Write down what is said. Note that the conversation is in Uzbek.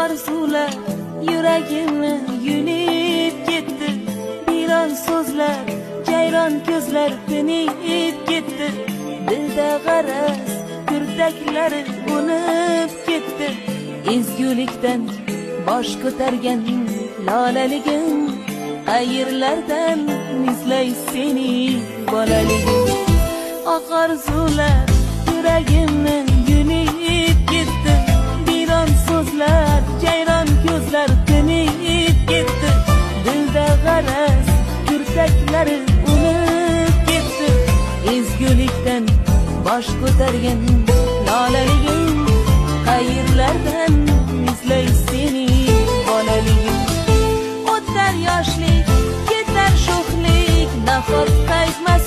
Arzular yuragimni yulib ketdi. Biron so'zlar, jayron ko'zlar tinib ketdi. Dilda g'araz kurtaklari unib ketdi. Ezgulikdan bosh ko'targan lolaligim, qayerlardan izlay seni bolaligim. Oq arzular yuragimni yulib ketdi. Biron so'zlar, jayron ko'zlar tinib ketdi. Dilda g'araz kurtaklari unib ketdi. Ezgulikdan bosh ko'targan lolaligim, qayerlardan izlay seni bolaligim. O'tar yoshlik, ketar sho'xlik, nafas qaytmas